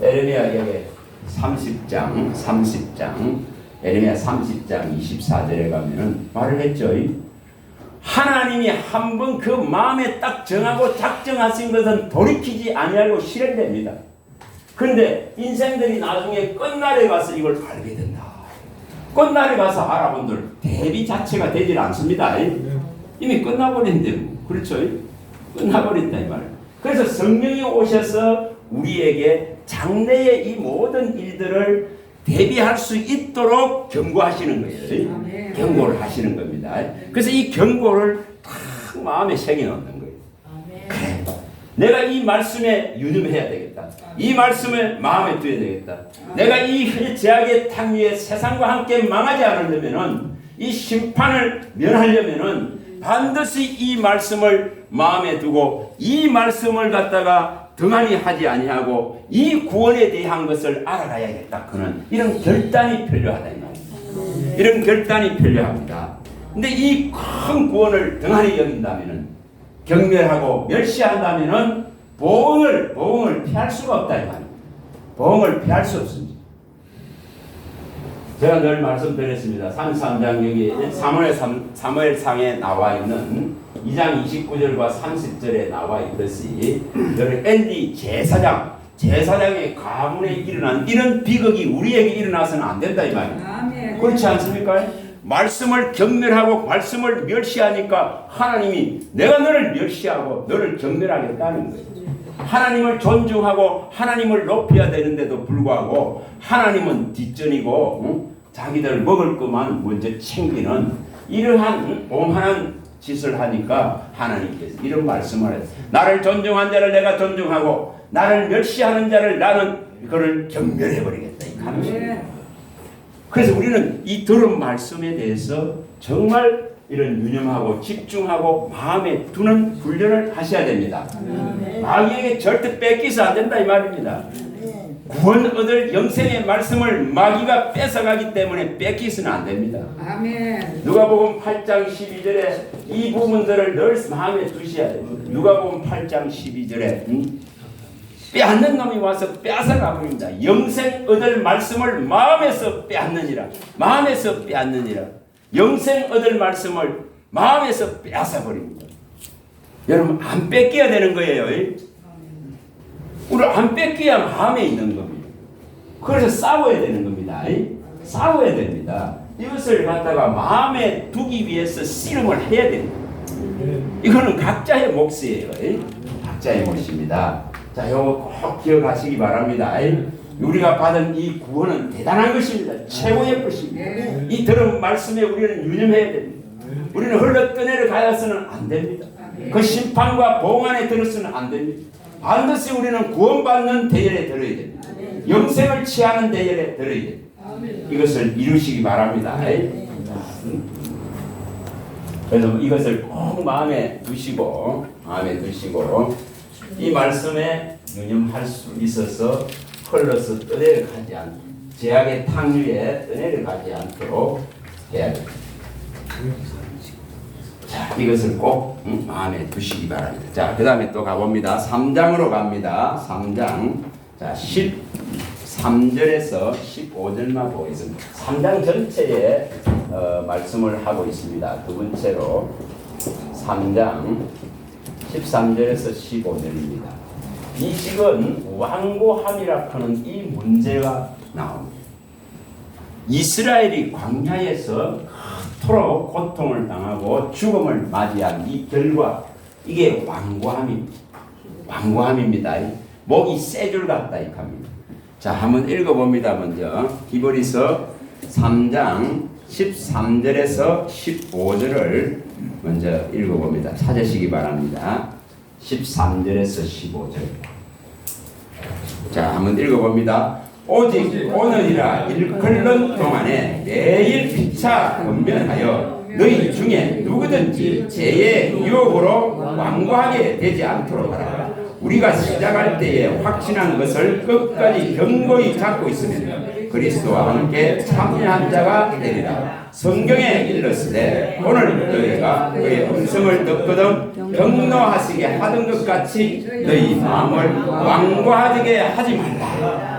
에레미야 여기 30장 에레미야 30장 24절에 가면은 말을 했죠. 하나님이 한번 그 마음에 딱 정하고 작정하신 것은 돌이키지 아니하고 실현됩니다. 그런데 인생들이 나중에 끝날에 가서 이걸 알게 된다. 끝날에 가서 알아본들 대비 자체가 되질 않습니다. 이미 끝나버린데 그렇죠? 끝나버린다 이 말이에요. 그래서 성령이 오셔서 우리에게 장래의 이 모든 일들을 대비할 수 있도록 경고하시는 거예요. 경고를 하시는 겁니다. 그래서 이 경고를 딱 마음에 새겨 넣는 거예요. 그래, 내가 이 말씀에 유념해야 되겠다. 이 말씀을 마음에 두어야 되겠다. 내가 이 제약의 탕 위에 세상과 함께 망하지 않으려면은 이 심판을 면하려면은 반드시 이 말씀을 마음에 두고 이 말씀을 갖다가 등한히 하지 아니하고 이 구원에 대한 것을 알아가야겠다. 그는 이런 결단이 필요하다 이 말입니다. 이런 결단이 필요합니다. 근데 이 큰 구원을 등한히 여긴다면은 경멸하고 멸시한다면은 보응을 피할 수가 없다 이 말입니다. 보응을 피할 수 없습니다. 제가 늘 말씀드렸습니다. 33장 여기 사무엘상에 나와 있는 2장 29절과 30절에 나와 있듯이 엘리 제사장의 가문에 일어난 이런 비극이 우리에게 일어나서는 안 된다 이 말이에요. 그렇지 않습니까? 말씀을 경멸하고 말씀을 멸시하니까 하나님이 내가 너를 멸시하고 너를 경멸하겠다는 거예요. 하나님을 존중하고 하나님을 높여야 되는데도 불구하고 하나님은 뒷전이고 자기들 먹을 것만 먼저 챙기는 이러한 오만한 짓을 하니까 하나님께서 이런 말씀을 했어요. 나를 존중한 자를 내가 존중하고 나를 멸시하는 자를 나는 그를 경멸해버리겠다. 이 가능성입니다. 그래서 우리는 이 들은 말씀에 대해서 정말 이런 유념하고 집중하고 마음에 두는 훈련을 하셔야 됩니다. 마귀에게 절대 뺏기서 안 된다 이 말입니다. 구원 얻을 영생의 말씀을 마귀가 뺏어가기 때문에 뺏기서는 안 됩니다. 아멘. 누가복음 8장 12절에 이 부분들을 늘 마음에 두셔야 됩니다. 누가복음 8장 12절에 빼앗는 놈이 와서 빼앗아가 버립니다. 영생 얻을 말씀을 마음에서 빼앗느니라. 마음에서 빼앗느니라. 영생 얻을 말씀을 마음에서 빼앗아 버립니다. 여러분 안 뺏겨야 되는 거예요. 우리 안 뺏겨야 마음에 있는 겁니다. 그래서 싸워야 되는 겁니다. 싸워야 됩니다. 이것을 갖다가 마음에 두기 위해서 씨름을 해야 됩니다. 이거는 각자의 몫이에요. 각자의 몫입니다. 자, 이거 꼭 기억하시기 바랍니다. 우리가 받은 이 구원은 대단한 것입니다. 최고의 것입니다. 이 들은 말씀에 우리는 유념해야 됩니다. 우리는 흘러 떠내려 가서는 안 됩니다. 그 심판과 보응 안에 들어서는 안 됩니다. 반드시 우리는 구원받는 대열에 들어야 됩니다. 영생을 취하는 대열에 들어야 됩니다. 이것을 이루시기 바랍니다. 그래서 이것을 꼭 마음에 두시고 이 말씀에 유념할 수 있어서 흘러서 떠내려가지 않고 제약의 탕 위에 떠내려가지 않도록 해야 됩니다. 자, 이것을 꼭 마음에 두시기 바랍니다. 자, 그 다음에 또 가봅니다. 3장으로 갑니다. 3장. 자, 13절에서 15절만 보겠습니다. 3장 전체에 말씀을 하고 있습니다. 두 번째로 3장 13절에서 15절입니다. 이 지금 완고함이라 하는 이 문제가 나옵니다. 이스라엘이 광야에서 그토록 고통을 당하고 죽음을 맞이한 이 결과, 이게 완고함입니다. 목이 세 줄 같다 이 겁니다. 자, 한번 읽어봅니다. 먼저 히브리서 3장 13절에서 15절을 먼저 읽어봅니다. 찾으시기 바랍니다. 13절에서 15절. 자, 한번 읽어봅니다. 오직 오늘이라 일컬는 동안에 내일 피차 건면하여 너희 중에 누구든지 죄의 유혹으로 완고하게 되지 않도록 하라. 우리가 시작할 때에 확신한 것을 끝까지 견고히 잡고 있으면 그리스도와 함께 참여한 자가 되리라. 성경에 일렀으되 오늘 너희가 그의 음성을 듣거든 경노하시게 하던 것 같이 너희 마음을 완고하게 하지 말라.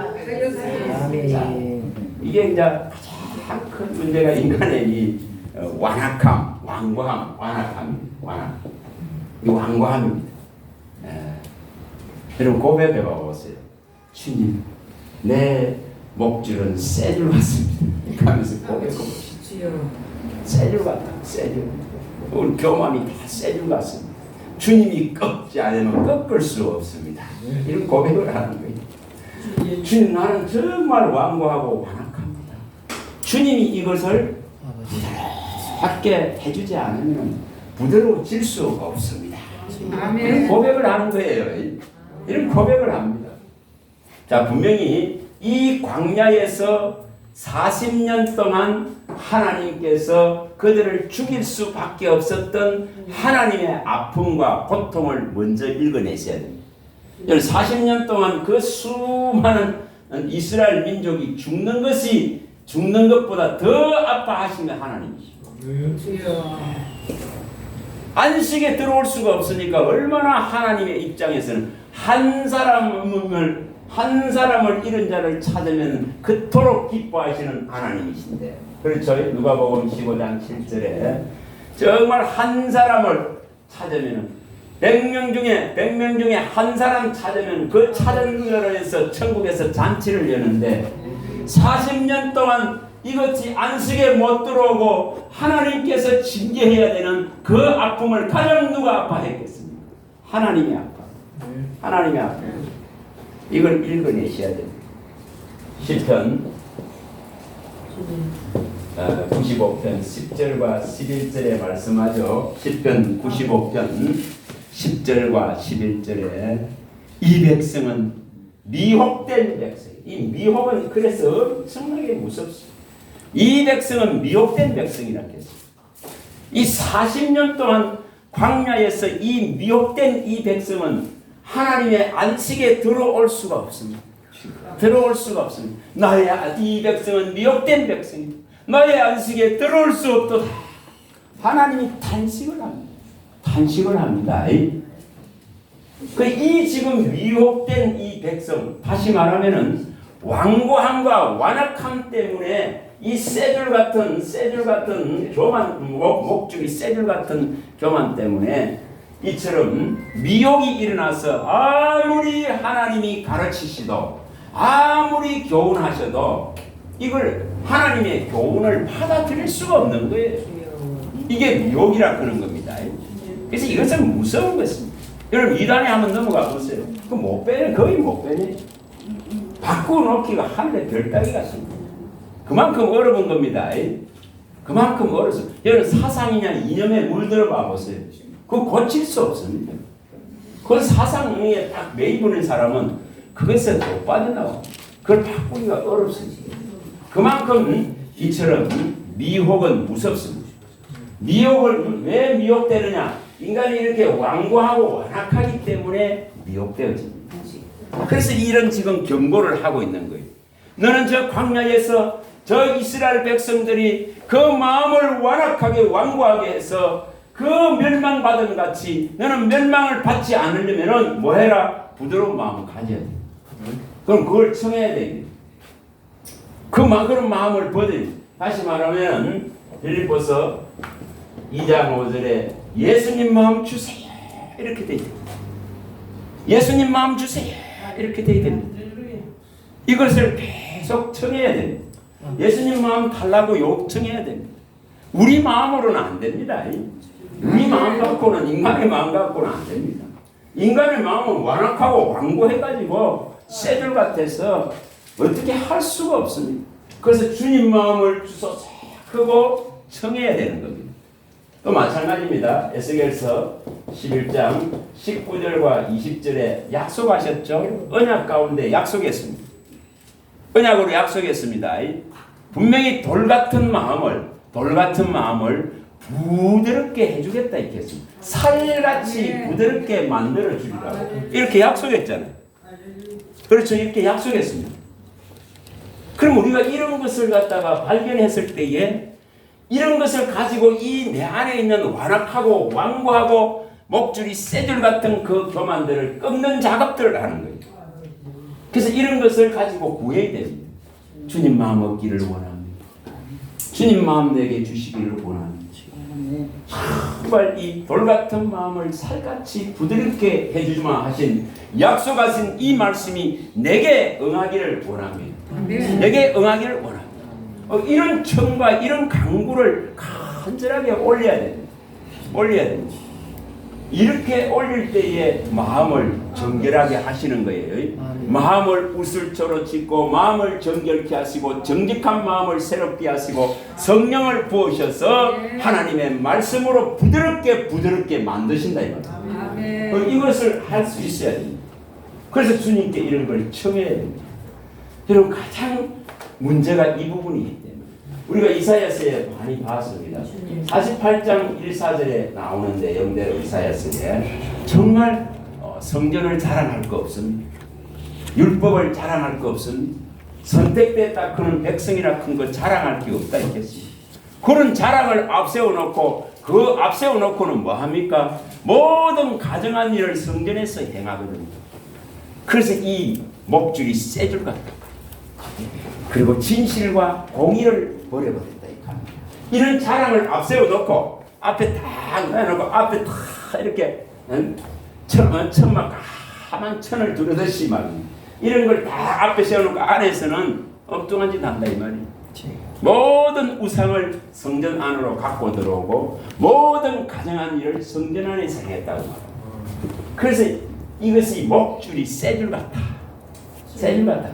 자, 이게 이제 가장 큰 문제가 인간의 이 완악함, 이 완고함입니다. 여러분 고백해 봐보세요. 주님, 내 목줄은 쇠줄 같습니다. 하면서 고백해 보십시오. 쇠줄 같다, 쇠줄. 우리 교만이 다 쇠줄 같습니다. 주님이 꺾지 않으면 꺾을 수 없습니다. 이런 고백을 하는 거예요. 주님, 나는 정말 완고하고 완악합니다. 주님이 이것을 부드럽게 해주지 않으면 부드러워질 수가 없습니다. 이런 고백을 하는 거예요. 이런 고백을 합니다. 자, 분명히 이 광야에서 40년 동안 하나님께서 그들을 죽일 수밖에 없었던 하나님의 아픔과 고통을 먼저 읽어내셔야 됩니다. 40년 동안 그 수많은 이스라엘 민족이 죽는 것보다 더 아파하신 게 하나님이시고 안식에 들어올 수가 없으니까 얼마나 하나님의 입장에서는 한 사람을 잃은 자를 찾으면 그토록 기뻐하시는 하나님이신데, 그렇죠? 누가복음 15장 7절에 정말 한 사람을 찾으면 100명 중에 한 사람 찾으면 그 찾은 자로 해서 천국에서 잔치를 여는데 40년 동안 이것이 안식에 못 들어오고 하나님께서 징계해야 되는 그 아픔을 가장 누가 아파했겠습니까? 하나님이 아파. 이걸 읽어내셔야 됩니다. 시편 95편 10절과 11절에 말씀하죠. 시편 95편 10절과 11절에 이 백성은 미혹된 백성. 이 미혹은 그래서 엄청나게 무섭습니다. 이 백성은 미혹된 백성이라고 했습니다. 이 40년 동안 광야에서 이 미혹된 이 백성은 하나님의 안식에 들어올 수가 없습니다. 이 백성은 미혹된 백성입니다. 너의 안식에 들어올 수 없도다. 하나님이 탄식을 합니다. 이 지금 미혹된 이 백성, 다시 말하면은 완고함과 완악함 때문에 이 쇠줄 같은 교만, 목줄이 쇠줄 같은 교만 때문에 이처럼 미혹이 일어나서 아무리 하나님이 가르치시도 아무리 교훈하셔도 이걸 하나님의 교훈을 받아들일 수가 없는 거예요. 이게 미혹이라 그런 겁니다. 그래서 이것은 무서운 것입니다. 여러분 이단에 한번 넘어가 보세요. 거의 못 빼네. 바꾸놓기가 하늘의 별따기 같습니다. 그만큼 어려운 겁니다. 그만큼 어려서 여러분 사상이냐 이념에 물들어 봐 보세요. 그거 고칠 수 없습니다. 그 사상에 딱 매입하는 사람은 그것에 못 빠져나와. 그걸 바꾸기가 어렵습니다. 그만큼 이처럼 미혹은 무섭습니다. 미혹을 왜 미혹되느냐? 인간이 이렇게 완고하고 완악하기 때문에 미혹되어집니다. 그래서 이런 지금 경고를 하고 있는 거예요. 너는 저 광야에서 저 이스라엘 백성들이 그 마음을 완악하게 완고하게 해서 그 멸망받은 같이 너는 멸망을 받지 않으려면 뭐 해라? 부드러운 마음을 가져야 돼. 그럼 그걸 청해야 돼. 그런 마음을 버려. 다시 말하면 빌립보서 2장 5절에 예수님 마음 주세요 이렇게 돼 있다. 예수님 마음 주세요 이렇게 돼 있다. 이것을 계속 청해야 됩니다. 예수님 마음 달라고 요청해야 됩니다. 우리 마음으로는 안 됩니다. 우리 마음 갖고는, 인간의 마음 갖고는 안 됩니다. 인간의 마음은 완악하고 완고해가지고 쇠들 같아서 어떻게 할 수가 없습니다. 그래서 주님 마음을 주소서 하고 청해야 되는 겁니다. 또 마찬가지입니다. 에스겔서 11장 19절과 20절에 약속하셨죠. 언약 가운데 약속했습니다. 언약으로 약속했습니다. 분명히 돌 같은 마음을 부드럽게 해주겠다 이렇게 했습니다. 살같이 부드럽게 만들어 주리라고 이렇게 약속했잖아요. 그렇죠. 이렇게 약속했습니다. 그럼 우리가 이런 것을 갖다가 발견했을 때에 이런 것을 가지고 이 내 안에 있는 완악하고 완고하고 목줄이 쇠줄 같은 그 교만들을 꺾는 작업들을 하는 거예요. 그래서 이런 것을 가지고 구해야 됩니다. 주님 마음 얻기를 원합니다. 주님 마음 내게 주시기를 원합니다. 정말 이 돌 같은 마음을 살같이 부드럽게 해주지마 하신 약속하신 이 말씀이 내게 응하기를 원합니다. 내게 응하기를 원합니다. 이런 청과 이런 강구를 간절하게 올려야 됩니다. 올려야 됩니다. 이렇게 올릴 때에 마음을 정결하게 하시는 거예요. 마음을 우슬초로 짓고 마음을 정결케 하시고 정직한 마음을 새롭게 하시고 성령을 부으셔서 하나님의 말씀으로 부드럽게 만드신다 이 말이에요. 이것을 할 수 있어야 됩니다. 그래서 주님께 이런 걸 청해야 됩니다. 여러분 가장 문제가 이 부분이기 때문에 우리가 이사야서에 많이 봤습니다. 48장 1-4절에 나오는 내용대로 이사야서에 정말 성전을 자랑할 거 없습니다. 율법을 자랑할 거 없습니다. 선택됐다 그런 백성이라 큰 거 자랑할 게 없다 했겠습니다. 그런 자랑을 앞세워놓고 그 앞세워놓고는 뭐합니까? 모든 가정한 일을 성전에서 행하거든요. 그래서 이 목줄이 쇠줄 같다. 그리고 진실과 공의를 버려버렸다. 이런 자랑을 앞세워놓고 앞에 딱 놔놓고 앞에 다 이렇게 천막 가만 천을 두르듯이 말입니다. 이런 걸 다 앞에 세워놓고 안에서는 엉뚱한 짓 한다 이 말이에요. 모든 우상을 성전 안으로 갖고 들어오고 모든 가정한 일을 성전 안에서 했다고 말합니다. 그래서 이것이 목줄이 쇠줄 같다. 쇠줄 같다.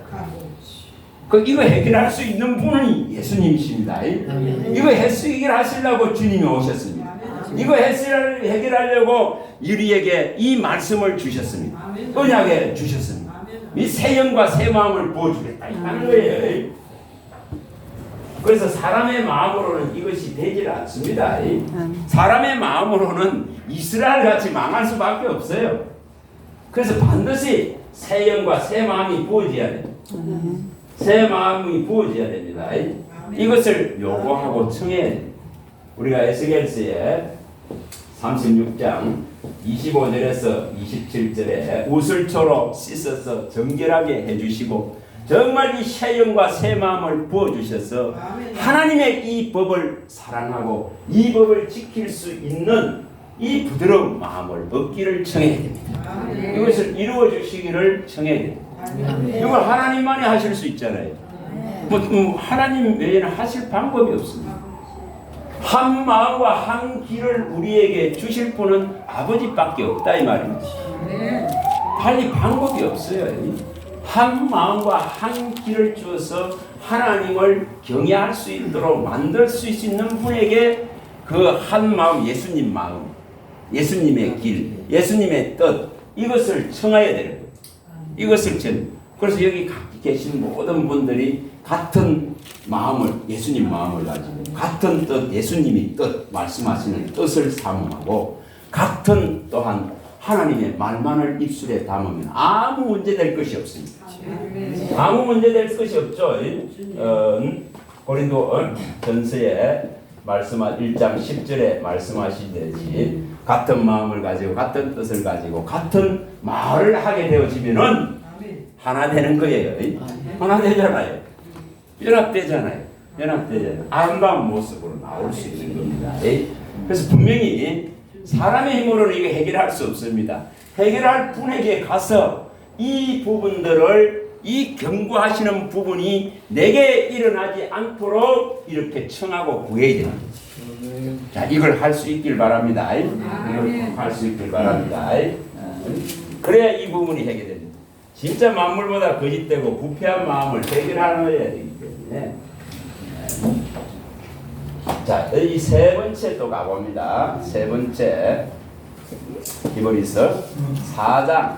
이거 해결할 수 있는 분은 예수님이십니다. 이거 해결하시려고 주님이 오셨습니다. 이거 해결하려고 우리에게 이 말씀을 주셨습니다. 언약에 주셨습니다. 이 새 영과 새 마음을 부어주겠다 하는 거예요. 그래서 사람의 마음으로는 이것이 되질 않습니다. 사람의 마음으로는 이스라엘 같이 망할 수밖에 없어요. 그래서 반드시 새 영과 새 마음이 부어져야 돼요. 새 마음이 부어져야 됩니다. 이것을 요구하고 청해야 됩니다. 우리가 에스겔서에 36장 25절에서 27절에 우슬초로 씻어서 정결하게 해주시고 정말 이 새 영과 새 마음을 부어주셔서 하나님의 이 법을 사랑하고 이 법을 지킬 수 있는 이 부드러운 마음을 얻기를 청해야 됩니다. 이것을 이루어 주시기를 청해야 됩니다. 이걸 하나님만이 하실 수 있잖아요. 하나님 외에는 하실 방법이 없습니다. 한 마음과 한 길을 우리에게 주실 분은 아버지밖에 없다 이 말입니다. 달리 방법이 없어요. 한 마음과 한 길을 주어서 하나님을 경외할 수 있도록 만들 수 있는 분에게 그 한 마음, 예수님 마음, 예수님의 길, 예수님의 뜻 이것을 청해야 되는 거예요. 이것을 그래서 여기 계신 모든 분들이 같은 마음을 예수님 마음을 가지고 같은 뜻 예수님이 뜻 말씀하시는 뜻을 사모하고 같은 또한 하나님의 말만을 입술에 담으면 아무 문제 될 것이 없습니다. 아무 문제 될 것이 없죠. 고린도 전서에 말씀한 1장 10절에 말씀하시듯이 같은 마음을 가지고 같은 뜻을 가지고 같은 말을 하게 되어지면은 하나 되는 거예요. 하나 되잖아요. 연합되잖아요. 아름다운 모습으로 나올 수 있는 겁니다. 그래서 분명히 사람의 힘으로는 이거 해결할 수 없습니다. 해결할 분에게 가서 이 부분들을 이 경고하시는 부분이 내게 일어나지 않도록 이렇게 청하고 구해야 됩니다. 자, 이걸 할 수 있길 바랍니다. 이걸 할 수 있길 바랍니다. 그래야 이 부분이 해결됩니다. 진짜 만물보다 거짓되고 부패한 마음을 해결하여야 되기 때문에. 자, 이 세 번째 또 가봅니다. 세 번째 히브리서 4장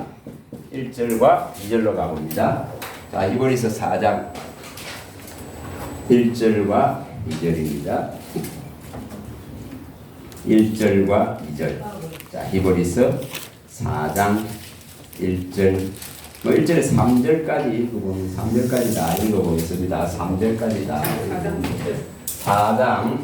1절과 2절로 가봅니다. 자, 히브리서 4장 1절과 2절입니다. 1절과 2절. 자, 히브리서 4장 1절, 1절에 3절까지 읽어보면 3절까지 다 읽어보겠습니다. 3절까지 다 4장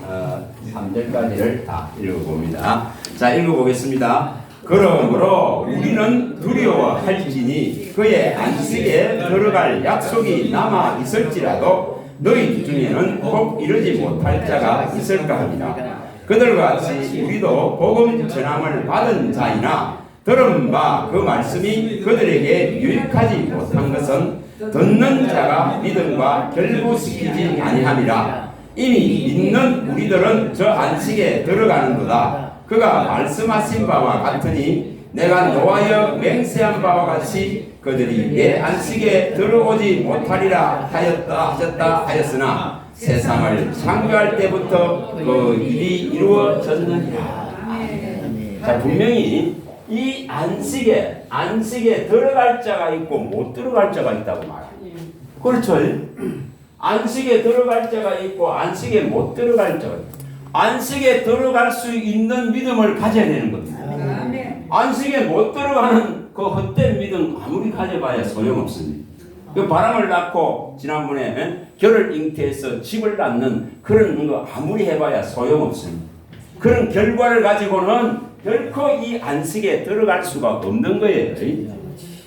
3절까지를 다 읽어봅니다. 자, 읽어보겠습니다. 그러므로 우리는 두려워할지니 그의 안식에 들어갈 약속이 남아 있을지라도 너희 중에는 꼭 이루지 못할 자가 있을까 하니라. 그들과 같이 우리도 복음 전함을 받은 자이나 들은 바 그 말씀이 그들에게 유익하지 못한 것은 듣는 자가 믿음과 결부시키지 아니함이라. 이미 믿는 우리들은 저 안식에 들어가는도다. 그가 말씀하신 바와 같으니 내가 노하여 맹세한 바와 같이 그들이 내 안식에 들어오지 못하리라 하셨다 하였으나 세상을 창조할 때부터 그 일이 이루어졌느니라. 자, 분명히 이 안식에 들어갈 자가 있고 못 들어갈 자가 있다고 말해요. 그렇죠? 안식에 들어갈 자가 있고 안식에 못 들어갈 자가 있고, 안식에 들어갈 수 있는 믿음을 가져야 되는 겁니다. 안식에 못 들어가는 그 헛된 믿음 아무리 가져봐야 소용없습니다. 그 바람을 낳고 지난번에 결을 잉태해서 집을 낳는 그런 거 아무리 해봐야 소용없습니다. 그런 결과를 가지고는 결코 이 안식에 들어갈 수가 없는 거예요.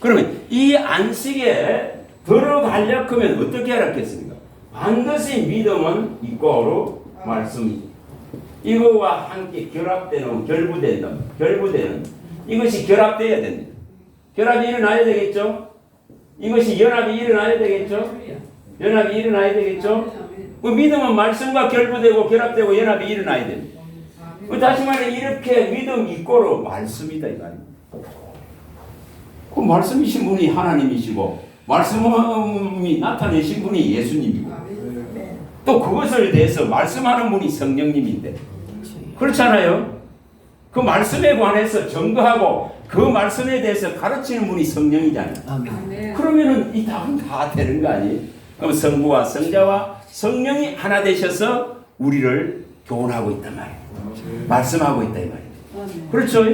그러면 이 안식에 들어가려고 하면 어떻게 하겠습니까? 반드시 믿음은 이꼬로 말씀이 이거와 함께 결합되는 결부되는 이것이 결합되어야 됩니다. 결합이 일어나야 되겠죠? 이것이 연합이 일어나야 되겠죠? 연합이 일어나야 되겠죠? 그 믿음은 말씀과 결부되고 결합되고 연합이 일어나야 됩니다. 다시 말해 이렇게 믿음 이꼬로 말씀이다 이 말입니다. 그 말씀이신 분이 하나님이시고 말씀이 나타내신 분이 예수님이고 또 그것을 대해서 말씀하는 분이 성령님인데 그렇잖아요. 그 말씀에 관해서 증거하고 그 말씀에 대해서 가르치는 분이 성령이잖아요. 그러면은 이 답은 다 되는 거 아니에요? 그럼 성부와 성자와 성령이 하나 되셔서 우리를 교훈하고 있단 말이에요. 말씀하고 있다 이 말이에요. 그렇죠?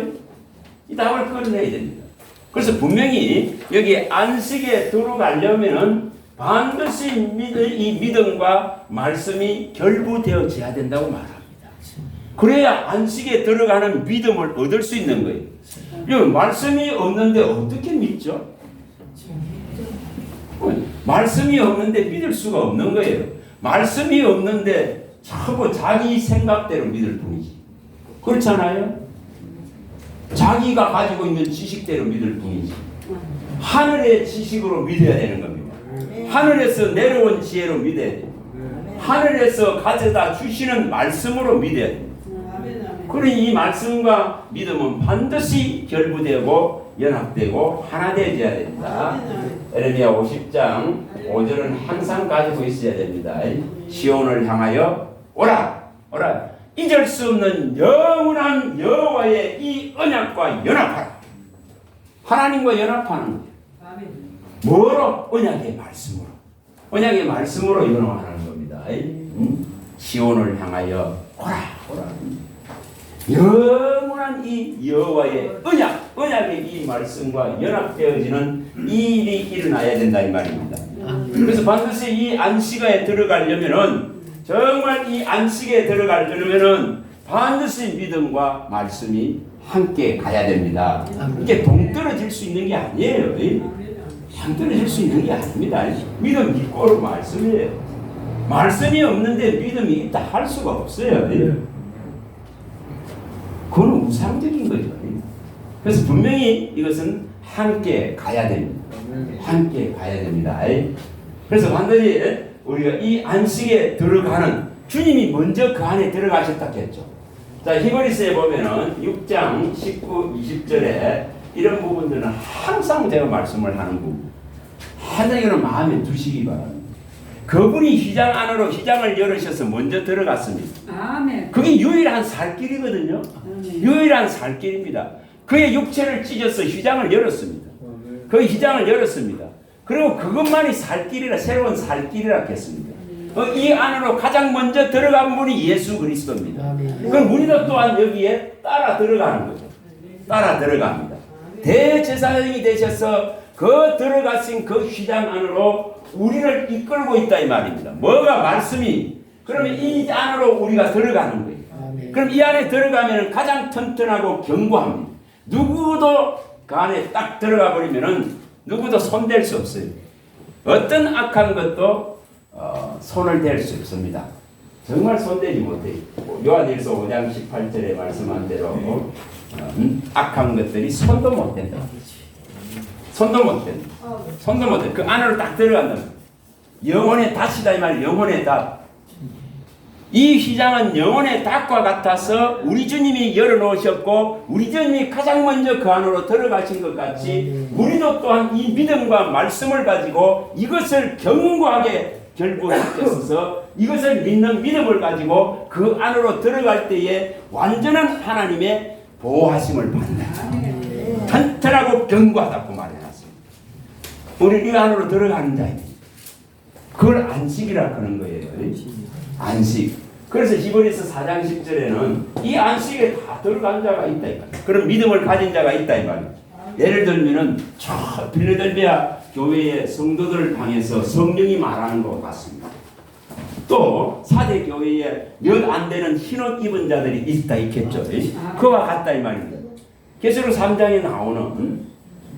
이 답을 끌어내야 됩니다. 그래서 분명히 여기 안식에 들어가려면은 반드시 이 믿음과 말씀이 결부되어져야 된다고 말합니다. 그래야 안식에 들어가는 믿음을 얻을 수 있는 거예요. 말씀이 없는데 어떻게 믿죠? 말씀이 없는데 믿을 수가 없는 거예요. 말씀이 없는데 자꾸 자기 생각대로 믿을 뿐이지. 그렇잖아요? 자기가 가지고 있는 지식대로 믿을 뿐이지. 하늘의 지식으로 믿어야 되는 겁니다. 하늘에서 내려온 지혜로 믿어야 돼요. 하늘에서 가져다 주시는 말씀으로 믿어야 돼요. 그러니 이 말씀과 믿음은 반드시 결부되고 연합되고 하나 되어야 됩니다. 에레미야 50장 5절은 항상 가지고 있어야 됩니다. 시온을 향하여 오라 오라 잊을 수 없는 영원한 여호와의 이 언약과 연합하라. 하나님과 연합하는 거예요. 뭐로? 언약의 말씀으로. 언약의 말씀으로 연합하는 겁니다. 시온을 향하여 오라 오라. 영원한 이 여호와의 언약의 이 말씀과 연합되어지는 이 일이 일어나야 된다 이 말입니다. 그래서 반드시 이 안식에 들어가려면은 정말 이 안식에 들어가려면은 반드시 믿음과 말씀이 함께 가야 됩니다. 이게 동떨어질 수 있는 게 아니에요. 동떨어질 수 있는 게 아닙니다. 믿음 이꼬로 말씀이에요. 말씀이 없는데 믿음이 있다 할 수가 없어요. 그건 우상적인 거죠. 그래서 분명히 이것은 함께 가야 됩니다. 함께 가야 됩니다. 그래서 반드시 우리가 이 안식에 들어가는 주님이 먼저 그 안에 들어가셨다 했죠. 자, 히브리서에 보면은 6장 19, 20절에 이런 부분들은 항상 제가 말씀을 하는 부분. 항상 이거는 마음에 두시기 바랍니다. 그분이 휘장 안으로 휘장을 열으셔서 먼저 들어갔습니다. 아멘. 그게 유일한 살 길이거든요. 유일한 살 길입니다. 그의 육체를 찢어서 휘장을 열었습니다. 그 휘장을 열었습니다. 그리고 그것만이 살 길이라, 새로운 살 길이라 했습니다. 이 안으로 가장 먼저 들어간 분이 예수 그리스도입니다. 그럼 우리도 또한 여기에 따라 들어가는 거죠. 따라 들어갑니다. 대제사장이 되셔서 그 들어가신 그 휘장 안으로 우리를 이끌고 있다 이 말입니다. 뭐가 말씀이 그러면 이 안으로 우리가 들어가는 거예요. 그럼 이 안에 들어가면 가장 튼튼하고 견고합니다. 누구도 그 안에 딱 들어가 버리면은 누구도 손댈 수 없어요. 어떤 악한 것도 손을 댈 수 없습니다. 정말 손대지 못해요. 요한일서 5장 18절에 말씀한 대로 악한 것들이 손도 못 댄다. 손도 못 댄다. 손도 못 댄다. 그 안으로 딱 들어간다. 영혼의 닷이다 이 말. 영혼의 닷. 이 휘장은 영혼의 닷과 같아서 우리 주님이 열어놓으셨고 우리 주님이 가장 먼저 그 안으로 들어가신 것 같이 우리도 또한 이 믿음과 말씀을 가지고 이것을 견고하게 결부시켜서 이것을 믿는 믿음을 가지고 그 안으로 들어갈 때에 완전한 하나님의 보호하심을 받는다. 튼튼하고 견고하다고 말해놨습니다. 우리 이 안으로 들어가는 자입니다. 그걸 안식이라 하는 거예요. 안식. 그래서 히브리서 4장 10절에는 이 안식에 다 들어간 자가 있다. 그런 믿음을 가진 자가 있다. 이 말이에요. 예를 들면은 저 필라델피아 교회의 성도들을 향해서 성령이 말하는 것 같습니다. 또 사대 교회에 몇 안 되는 흰옷 입은 자들이 있다 있겠죠. 그와 같다 이 말입니다. 계시록 3장에 나오는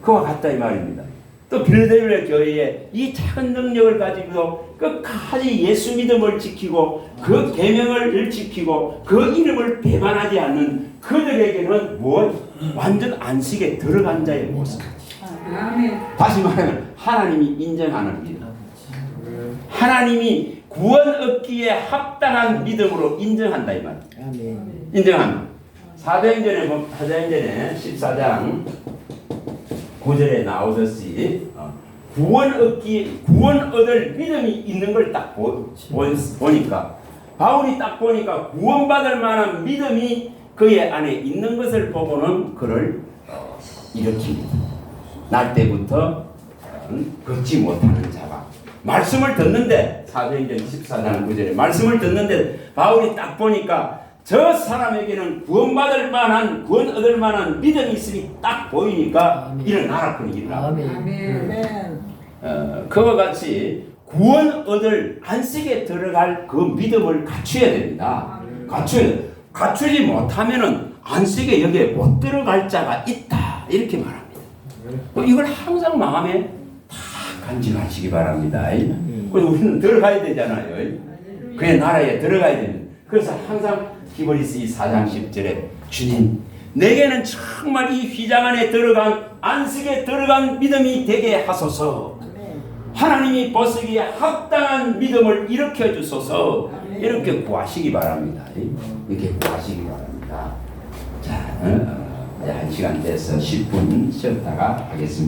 그와 같다 이 말입니다. 또 필라델피아 교회에 이 작은 능력을 가지고 끝까지 예수 믿음을 지키고 그 계명을 지키고 그 이름을 배반하지 않는 그들에게는 뭐 완전 안식에 들어간 자의 모습. 다시 말하면 하나님이 인정하는 믿음. 하나님이 구원 얻기에 합당한 믿음으로 인정한다 이 말. 인정합니다. 사도행전에 14장 9절에 나오듯이 구원 얻을 믿음이 있는 걸 딱 보니까 바울이 딱 보니까 구원받을 만한 믿음이 그의 안에 있는 것을 보고는 그를 일으킵니다. 날 때부터 걷지 못하는 자가 말씀을 듣는데 사도행전 14장 9절에 말씀을 듣는데 바울이 딱 보니까 저 사람에게는 구원 얻을 만한 믿음이 있으니 딱 보이니까 일어나라 그런 일을 합니다. 그와 같이 구원 얻을 안식에 들어갈 그 믿음을 갖춰야 됩니다. 갖추지 못하면은 안식에 여기에 못 들어갈 자가 있다 이렇게 말합니다. 이걸 항상 마음에 다 간직하시기 바랍니다. 그래서 우리는 들어가야 되잖아요. 그의 나라에 들어가야 됩니다. 그래서 항상 히브리서 4장 10절에 주님 내게는 정말 이 휘장 안에 들어간 안식에 들어간 믿음이 되게 하소서. 하나님이 벗기에 합당한 믿음을 일으켜 주소서. 이렇게 구하시기 바랍니다. 이렇게 구하시기 바랍니다. 자, 1시간 돼서 10분 쉬었다가 하겠습니다.